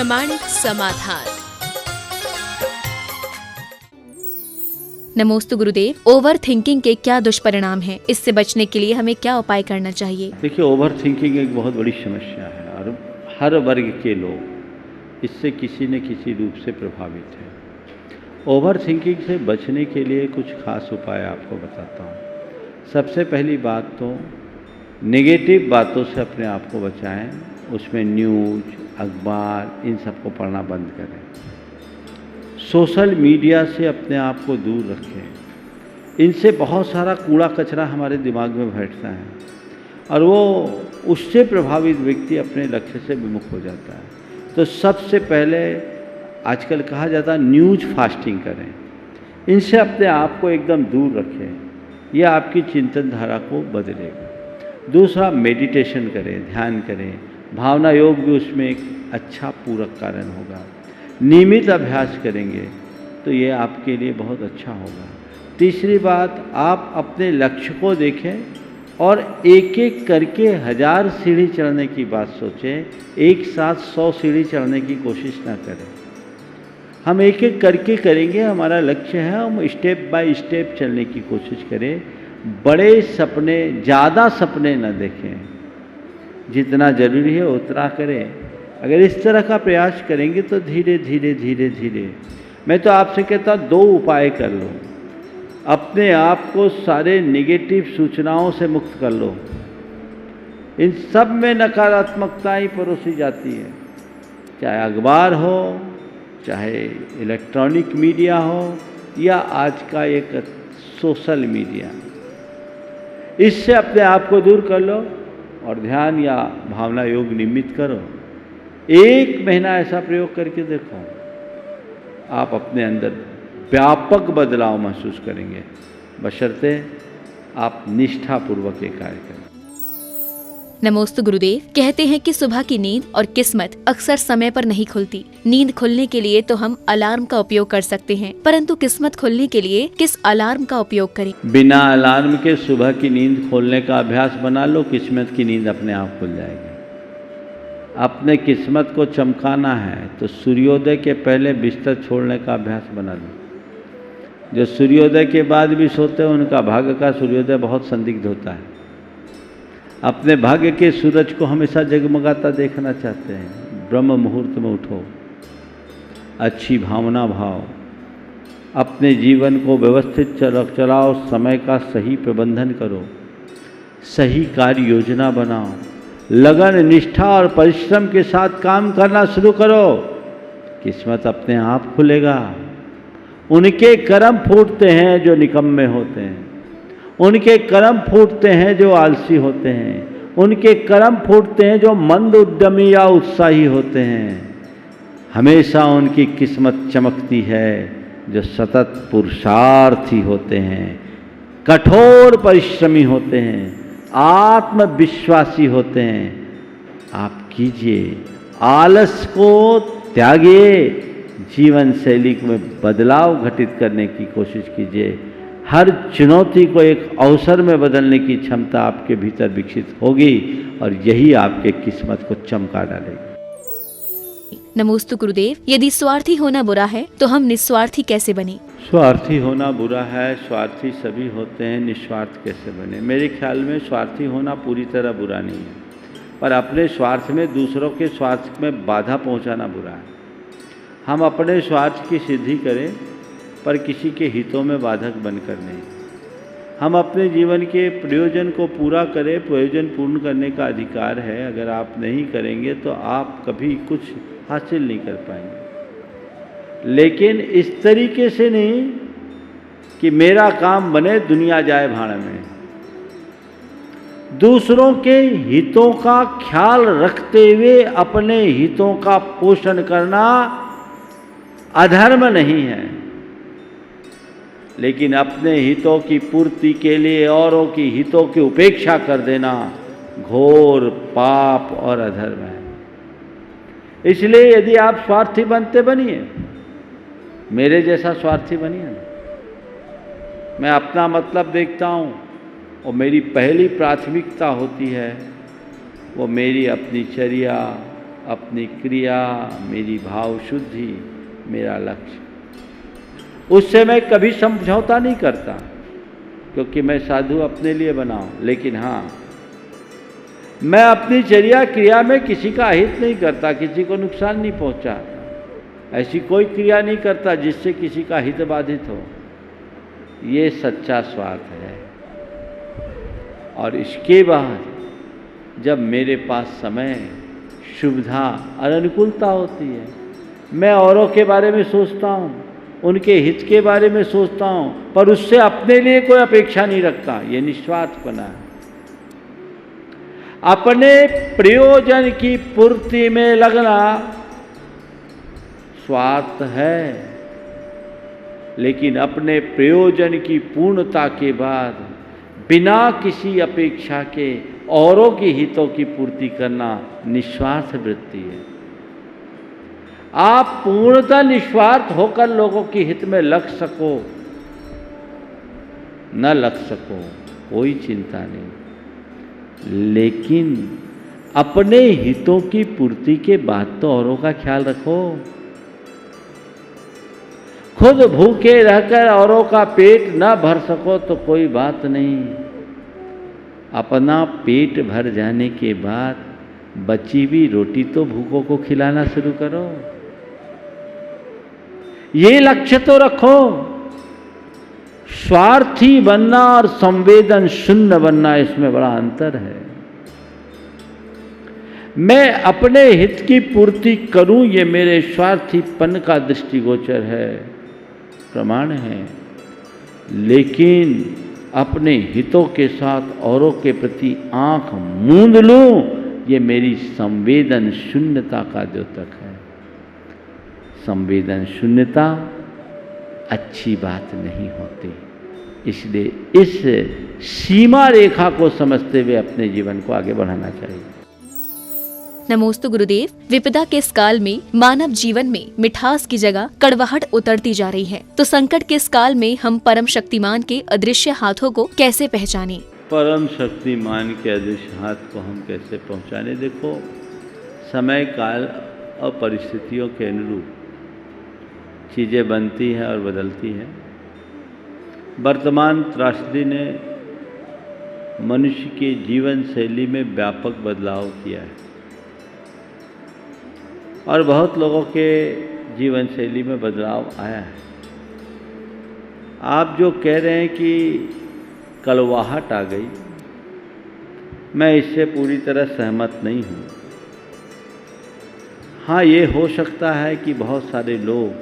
प्रामाणिक समाधान। नमोस्तु गुरुदेव, ओवर थिंकिंग के क्या दुष्परिणाम हैं? इससे बचने के लिए हमें क्या उपाय करना चाहिए? देखिए, ओवर थिंकिंग एक बहुत बड़ी समस्या है और हर वर्ग के लोग इससे किसी न किसी रूप से प्रभावित हैं। ओवर थिंकिंग से बचने के लिए कुछ खास उपाय आपको बताता हूँ। सबसे पहली बात तो नेगेटिव बातों से अपने आप को बचाएं। उसमें न्यूज़, अखबार, इन सबको पढ़ना बंद करें। सोशल मीडिया से अपने आप को दूर रखें। इनसे बहुत सारा कूड़ा कचरा हमारे दिमाग में बैठता है और वो उससे प्रभावित व्यक्ति अपने लक्ष्य से विमुख हो जाता है। तो सबसे पहले आजकल कहा जाता है न्यूज़ फास्टिंग करें। इनसे अपने आप को एकदम दूर रखें। यह आपकी चिंतन धारा को बदलेगा। दूसरा, मेडिटेशन करें, ध्यान करें। भावना योग भी उसमें एक अच्छा पूरक कारण होगा। नियमित अभ्यास करेंगे तो ये आपके लिए बहुत अच्छा होगा। तीसरी बात, आप अपने लक्ष्य को देखें और एक एक करके 1000 सीढ़ी चढ़ने की बात सोचें। एक साथ 100 सीढ़ी चढ़ने की कोशिश ना करें। हम एक एक करके करेंगे, हमारा लक्ष्य है, हम स्टेप बाय स्टेप चलने की कोशिश करें। बड़े सपने, ज़्यादा सपने न देखें। जितना ज़रूरी है उतना करें। अगर इस तरह का प्रयास करेंगे तो धीरे धीरे धीरे धीरे, मैं तो आपसे कहता हूँ 2 उपाय कर लो। अपने आप को सारे नेगेटिव सूचनाओं से मुक्त कर लो। इन सब में नकारात्मकता ही परोसी जाती है, चाहे अखबार हो, चाहे इलेक्ट्रॉनिक मीडिया हो या आज का एक सोशल मीडिया। इससे अपने आप को दूर कर लो और ध्यान या भावना योग नियमित करो। 1 महीना ऐसा प्रयोग करके देखो, आप अपने अंदर व्यापक बदलाव महसूस करेंगे, बशर्ते आप निष्ठापूर्वक ये कार्य करें। नमोस्तु गुरुदेव, कहते हैं कि सुबह की नींद और किस्मत अक्सर समय पर नहीं खुलती। नींद खुलने के लिए तो हम अलार्म का उपयोग कर सकते हैं, परंतु किस्मत खुलने के लिए किस अलार्म का उपयोग करें? बिना अलार्म के सुबह की नींद खोलने का अभ्यास बना लो, किस्मत की नींद अपने आप खुल जाएगी। अपने किस्मत को चमकाना है तो सूर्योदय के पहले बिस्तर छोड़ने का अभ्यास बना लो। जो सूर्योदय के बाद भी सोते हैं उनका भाग्य का सूर्योदय बहुत संदिग्ध होता है। अपने भाग्य के सूरज को हमेशा जगमगाता देखना चाहते हैं, ब्रह्म मुहूर्त में उठो, अच्छी भावना भाव, अपने जीवन को व्यवस्थित चलाओ, समय का सही प्रबंधन करो, सही कार्य योजना बनाओ, लगन, निष्ठा और परिश्रम के साथ काम करना शुरू करो। किस्मत अपने आप खुलेगा। उनके कर्म फूटते हैं जो निकम्मे होते हैं, उनके कर्म फूटते हैं जो आलसी होते हैं, उनके कर्म फूटते हैं जो मंद उद्यमी या उत्साही होते हैं। हमेशा उनकी किस्मत चमकती है जो सतत पुरुषार्थी होते हैं, कठोर परिश्रमी होते हैं, आत्मविश्वासी होते हैं। आप कीजिए, आलस को त्यागिए, जीवन शैली में बदलाव घटित करने की कोशिश कीजिए। हर चुनौती को एक अवसर में बदलने की क्षमता आपके भीतर विकसित होगी और यही आपके किस्मत को चमका डालेगी। नमोस्तु गुरुदेव, यदि स्वार्थी होना बुरा है तो हम निस्वार्थी कैसे बने? स्वार्थी होना बुरा है, स्वार्थी सभी होते हैं, निस्वार्थ कैसे बने? मेरे ख्याल में स्वार्थी होना पूरी तरह बुरा नहीं है, पर अपने स्वार्थ में दूसरों के स्वार्थ में बाधा पहुंचाना बुरा है। हम अपने स्वार्थ की सिद्धि करें पर किसी के हितों में बाधक बनकर नहीं। हम अपने जीवन के प्रयोजन को पूरा करें, प्रयोजन पूर्ण करने का अधिकार है। अगर आप नहीं करेंगे तो आप कभी कुछ हासिल नहीं कर पाएंगे। लेकिन इस तरीके से नहीं कि मेरा काम बने दुनिया जाए भाड़ में। दूसरों के हितों का ख्याल रखते हुए अपने हितों का पोषण करना अधर्म नहीं है, लेकिन अपने हितों की पूर्ति के लिए औरों की हितों की उपेक्षा कर देना घोर पाप और अधर्म है। इसलिए यदि आप स्वार्थी बनते बनिए, मेरे जैसा स्वार्थी बनिए ना। मैं अपना मतलब देखता हूँ और मेरी पहली प्राथमिकता होती है वो मेरी अपनी चर्या, अपनी क्रिया, मेरी भाव शुद्धि मेरा लक्ष्य। उससे मैं कभी समझौता नहीं करता, क्योंकि मैं साधु अपने लिए बना हूं। लेकिन हाँ, मैं अपनी चर्या क्रिया में किसी का अहित नहीं करता, किसी को नुकसान नहीं पहुंचाता। ऐसी कोई क्रिया नहीं करता जिससे किसी का हित बाधित हो। ये सच्चा स्वार्थ है। और इसके बाद जब मेरे पास समय, सुविधा और अनुकूलता होती है, मैं औरों के बारे में सोचता हूँ, उनके हित के बारे में सोचता हूँ, पर उससे अपने लिए कोई अपेक्षा नहीं रखता। ये निस्वार्थपना है। अपने प्रयोजन की पूर्ति में लगना स्वार्थ है, लेकिन अपने प्रयोजन की पूर्णता के बाद बिना किसी अपेक्षा के औरों के हितों की पूर्ति करना निस्वार्थ वृत्ति है। आप पूर्णतः निस्वार्थ होकर लोगों के हित में लग सको न लग सको, कोई चिंता नहीं, लेकिन अपने हितों की पूर्ति के बाद तो औरों का ख्याल रखो। खुद भूखे रहकर औरों का पेट न भर सको तो कोई बात नहीं, अपना पेट भर जाने के बाद बची हुई रोटी तो भूखों को खिलाना शुरू करो। ये लक्ष्य तो रखो। स्वार्थी बनना और संवेदन शून्य बनना, इसमें बड़ा अंतर है। मैं अपने हित की पूर्ति करूं, ये मेरे स्वार्थीपन का दृष्टिगोचर है, प्रमाण है। लेकिन अपने हितों के साथ औरों के प्रति आंख मूंद लूं, ये मेरी संवेदन शून्यता का द्योतक है। संवेदन शून्यता अच्छी बात नहीं होती। इसलिए इस सीमा रेखा को समझते हुए अपने जीवन को आगे बढ़ाना चाहिए। नमोस्तु गुरुदेव। विपदा के इस काल में मानव जीवन में मिठास की जगह कड़वाहट उतरती जा रही है, तो संकट के इस काल में हम परम शक्तिमान के अदृश्य हाथों को कैसे पहचानें? परम शक्तिमान के अदृश्य हाथ को हम कैसे पहचानें? देखो, समय काल और परिस्थितियों के अनुरूप चीज़ें बनती हैं और बदलती हैं। वर्तमान त्रासदी ने मनुष्य के जीवन शैली में व्यापक बदलाव किया है और बहुत लोगों के जीवन शैली में बदलाव आया है। आप जो कह रहे हैं कि कड़वाहट आ गई, मैं इससे पूरी तरह सहमत नहीं हूँ। हाँ, ये हो सकता है कि बहुत सारे लोग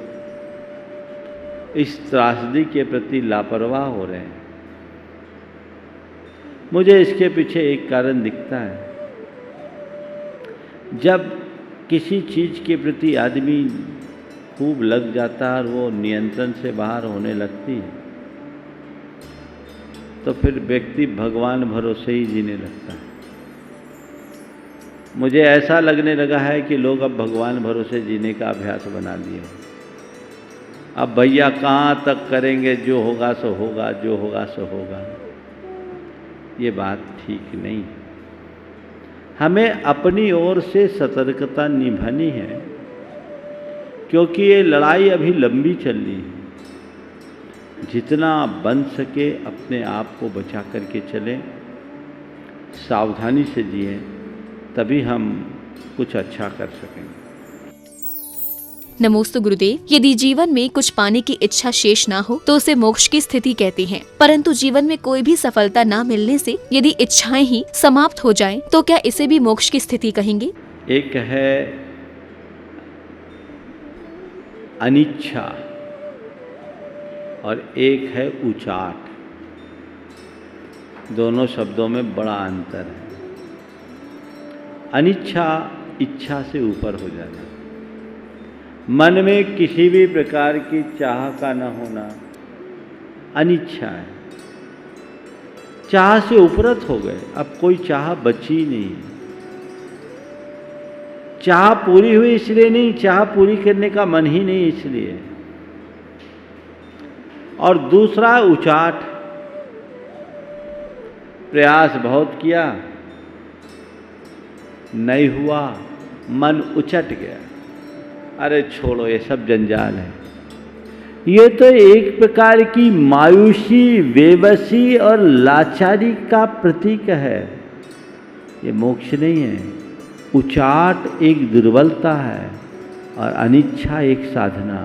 इस त्रासदी के प्रति लापरवाह हो रहे हैं। मुझे इसके पीछे एक कारण दिखता है। जब किसी चीज़ के प्रति आदमी खूब लग जाता है और वो नियंत्रण से बाहर होने लगती है, तो फिर व्यक्ति भगवान भरोसे ही जीने लगता है। मुझे ऐसा लगने लगा है कि लोग अब भगवान भरोसे जीने का अभ्यास बना लिए। अब भैया कहाँ तक करेंगे, जो होगा सो होगा, जो होगा सो होगा। ये बात ठीक नहीं है। हमें अपनी ओर से सतर्कता निभानी है, क्योंकि ये लड़ाई अभी लंबी चल रही है। जितना बन सके अपने आप को बचा करके चलें, सावधानी से जिएं, तभी हम कुछ अच्छा कर सकेंगे। नमोस्तु गुरुदेव। यदि जीवन में कुछ पाने की इच्छा शेष ना हो तो उसे मोक्ष की स्थिति कहते हैं, परंतु जीवन में कोई भी सफलता ना मिलने से यदि इच्छाएं ही समाप्त हो जाएं, तो क्या इसे भी मोक्ष की स्थिति कहेंगे? एक है अनिच्छा और एक है उचाट। दोनों शब्दों में बड़ा अंतर है। अनिच्छा इच्छा से ऊपर हो जाना, मन में किसी भी प्रकार की चाह का न होना अनिच्छा है। चाह से उपरत हो गए, अब कोई चाह बची नहीं। चाह पूरी हुई इसलिए नहीं, चाह पूरी करने का मन ही नहीं इसलिए। और दूसरा उचाट, प्रयास बहुत किया, नहीं हुआ, मन उचट गया, अरे छोड़ो ये सब जंजाल है। ये तो एक प्रकार की मायूसी, बेबसी और लाचारी का प्रतीक है। ये मोक्ष नहीं है। उचाट एक दुर्बलता है और अनिच्छा एक साधना।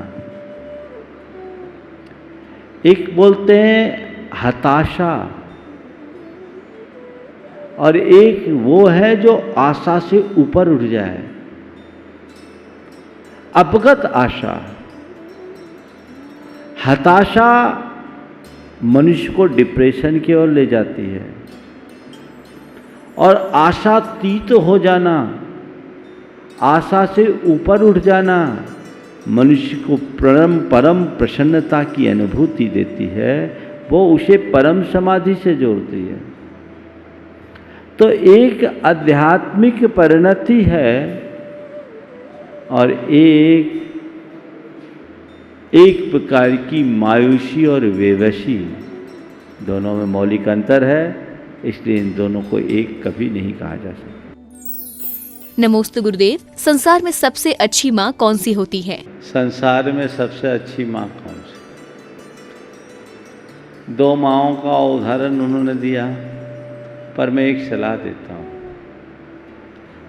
एक बोलते हैं हताशा और एक वो है जो आशा से ऊपर उठ जाए, अपगत आशा। हताशा मनुष्य को डिप्रेशन की ओर ले जाती है और आशातीत हो जाना, आशा से ऊपर उठ जाना मनुष्य को परम प्रसन्नता की अनुभूति देती है। वो उसे परम समाधि से जोड़ती है। तो एक आध्यात्मिक परिणति है और एक प्रकार की मायूसी और बेबसी, दोनों में मौलिक अंतर है। इसलिए इन दोनों को एक कभी नहीं कहा जा सकता। नमोस्तु गुरुदेव, संसार में सबसे अच्छी माँ कौन सी होती है? संसार में सबसे अच्छी माँ कौन सी? दो माँओं का उदाहरण उन्होंने दिया, पर मैं एक सलाह देता हूँ।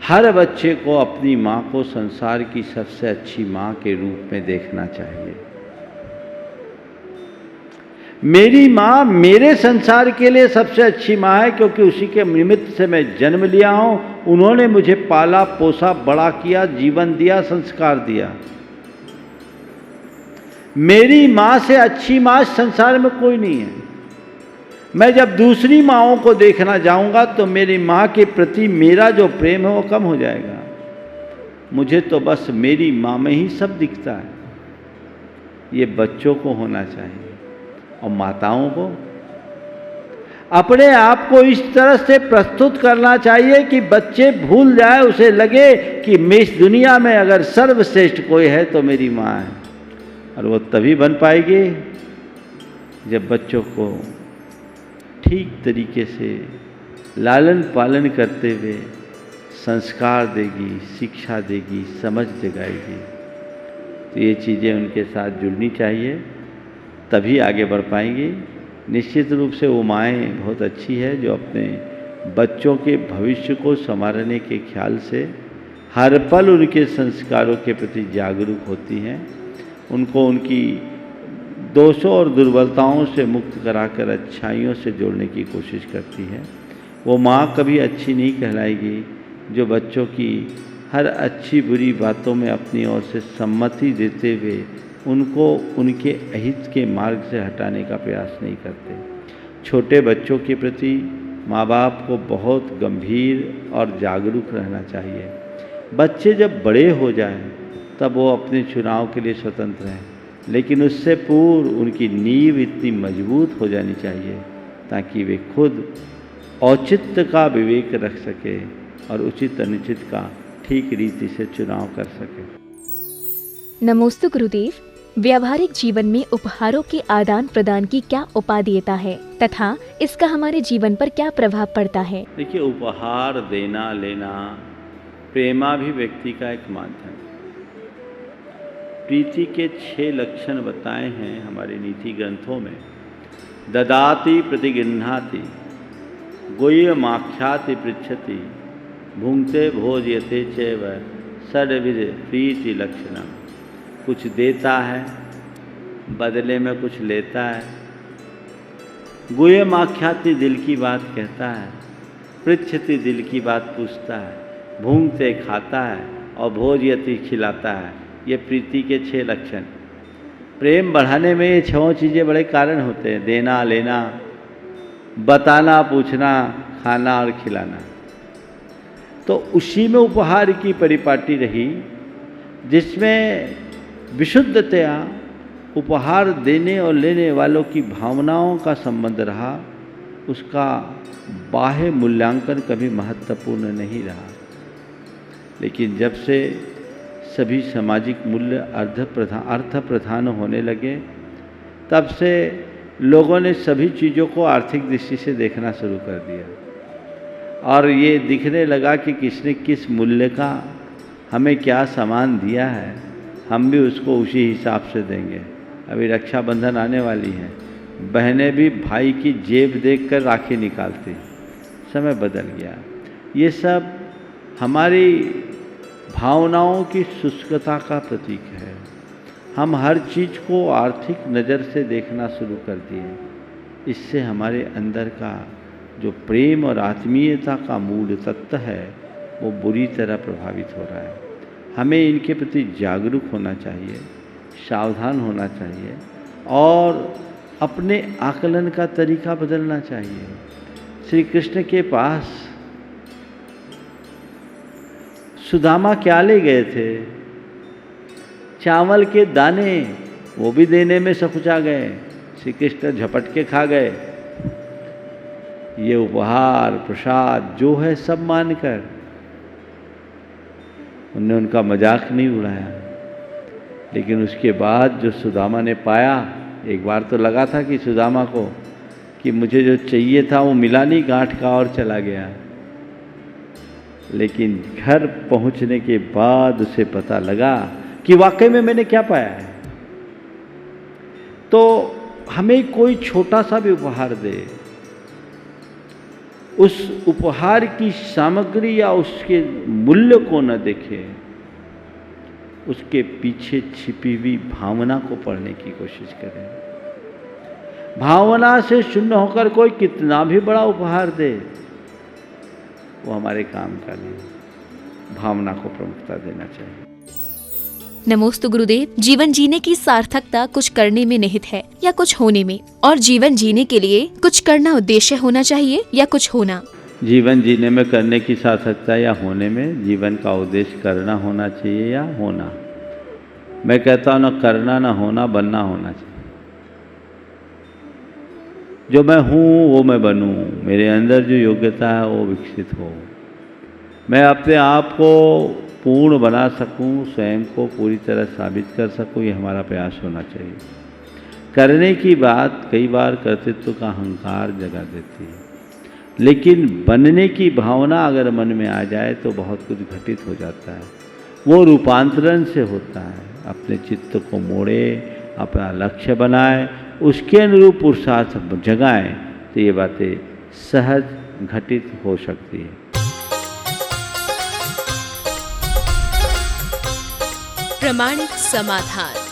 हर बच्चे को अपनी माँ को संसार की सबसे अच्छी माँ के रूप में देखना चाहिए। मेरी माँ मेरे संसार के लिए सबसे अच्छी माँ है, क्योंकि उसी के निमित्त से मैं जन्म लिया हूँ। उन्होंने मुझे पाला पोसा, बड़ा किया, जीवन दिया, संस्कार दिया। मेरी माँ से अच्छी माँ संसार में कोई नहीं है। मैं जब दूसरी माँओं को देखना जाऊंगा तो मेरी माँ के प्रति मेरा जो प्रेम है वो कम हो जाएगा। मुझे तो बस मेरी माँ में ही सब दिखता है। ये बच्चों को होना चाहिए और माताओं को अपने आप को इस तरह से प्रस्तुत करना चाहिए कि बच्चे भूल जाए, उसे लगे कि मैं इस दुनिया में अगर सर्वश्रेष्ठ कोई है तो मेरी माँ है। और वो तभी बन पाएगी जब बच्चों को ठीक तरीके से लालन पालन करते हुए संस्कार देगी, शिक्षा देगी, समझ जगाएगी। तो ये चीज़ें उनके साथ जुड़नी चाहिए, तभी आगे बढ़ पाएंगी। निश्चित रूप से वो माएँ बहुत अच्छी है जो अपने बच्चों के भविष्य को संवारने के ख्याल से हर पल उनके संस्कारों के प्रति जागरूक होती हैं। उनको उनकी दोषों और दुर्बलताओं से मुक्त कराकर अच्छाइयों से जोड़ने की कोशिश करती है। वो माँ कभी अच्छी नहीं कहलाएगी जो बच्चों की हर अच्छी बुरी बातों में अपनी ओर से सम्मति देते हुए उनको उनके अहित के मार्ग से हटाने का प्रयास नहीं करते। छोटे बच्चों के प्रति माँ बाप को बहुत गंभीर और जागरूक रहना चाहिए। बच्चे जब बड़े हो जाएं तब वो अपने चुनाव के लिए स्वतंत्र हैं, लेकिन उससे पूर्व उनकी नींव इतनी मजबूत हो जानी चाहिए ताकि वे खुद औचित्य का विवेक रख सके और उचित अनुचित का ठीक रीति से चुनाव कर सके। नमोस्तु गुरुदेव, व्यावहारिक जीवन में उपहारों के आदान प्रदान की क्या उपादेयता है तथा इसका हमारे जीवन पर क्या प्रभाव पड़ता है? देखिए, उपहार देना लेना प्रेमाभिव्यक्ति का एक माध्यम। प्रीति के 6 लक्षण बताए हैं हमारे नीति ग्रंथों में। ददाति प्रतिगृह्णाति, गुह्यमाख्याति पृच्छति, भुंक्ते भोजयते चैव षड्विध प्रीति लक्षणम। कुछ देता है, बदले में कुछ लेता है। गुह्यमाख्याति, दिल की बात कहता है। पृच्छति, दिल की बात पूछता है। भुंक्ते, खाता है। और भोजयति, खिलाता है। ये प्रीति के 6 लक्षण। प्रेम बढ़ाने में ये 6 चीज़ें बड़े कारण होते हैं। देना लेना, बताना, पूछना, खाना और खिलाना। तो उसी में उपहार की परिपाटी रही, जिसमें विशुद्धतया उपहार देने और लेने वालों की भावनाओं का संबंध रहा। उसका बाह्य मूल्यांकन कभी महत्वपूर्ण नहीं रहा। लेकिन जब से सभी सामाजिक मूल्य अर्थ प्रधान होने लगे, तब से लोगों ने सभी चीज़ों को आर्थिक दृष्टि से देखना शुरू कर दिया और ये दिखने लगा कि किसने किस मूल्य का हमें क्या सामान दिया है हम भी उसको उसी हिसाब से देंगे। अभी रक्षाबंधन आने वाली है, बहनें भी भाई की जेब देखकर राखी निकालती। समय बदल गया। ये सब हमारी भावनाओं की शुष्कता का प्रतीक है। हम हर चीज़ को आर्थिक नज़र से देखना शुरू कर दिए। इससे हमारे अंदर का जो प्रेम और आत्मीयता का मूल तत्व है वो बुरी तरह प्रभावित हो रहा है। हमें इनके प्रति जागरूक होना चाहिए, सावधान होना चाहिए और अपने आकलन का तरीका बदलना चाहिए। श्री कृष्ण के पास सुदामा क्या ले गए थे? चावल के दाने, वो भी देने में सकुचा गए। श्री कृष्ण झपट के खा गए। ये उपहार प्रसाद जो है सब मानकर उनने उनका मजाक नहीं उड़ाया। लेकिन उसके बाद जो सुदामा ने पाया, एक बार तो लगा था कि सुदामा को कि मुझे जो चाहिए था वो मिला नहीं, गांठ का और चला गया। लेकिन घर पहुंचने के बाद उसे पता लगा कि वाकई में मैंने क्या पाया है। तो हमें कोई छोटा सा भी उपहार दे, उस उपहार की सामग्री या उसके मूल्य को न देखें, उसके पीछे छिपी हुई भावना को पढ़ने की कोशिश करें। भावना से शून्य होकर कोई कितना भी बड़ा उपहार दे वो हमारे काम का नहीं। भावना को प्रमुखता देना चाहिए। नमोस्तु गुरुदेव। जीवन जीने की सार्थकता कुछ करने में निहित है या कुछ होने में, और जीवन जीने के लिए कुछ करना उद्देश्य होना चाहिए या कुछ होना? जीवन जीने में करने की सार्थकता या होने में, जीवन का उद्देश्य करना होना चाहिए या होना। मैं कहता हूँ न करना न होना, बनना होना चाहिए। जो मैं हूँ वो मैं बनूँ, मेरे अंदर जो योग्यता है वो विकसित हो, मैं अपने आप को पूर्ण बना सकूं, स्वयं को पूरी तरह साबित कर सकूं, ये हमारा प्रयास होना चाहिए। करने की बात कई बार कर्तृत्व का अहंकार जगा देती है, लेकिन बनने की भावना अगर मन में आ जाए तो बहुत कुछ घटित हो जाता है। वो रूपांतरण से होता है। अपने चित्त को मोड़े, अपना लक्ष्य बनाए, उसके अनुरूप पुरुषार्थ जगाएं तो ये बातें सहज घटित हो सकती है। प्रामाणिक समाधान।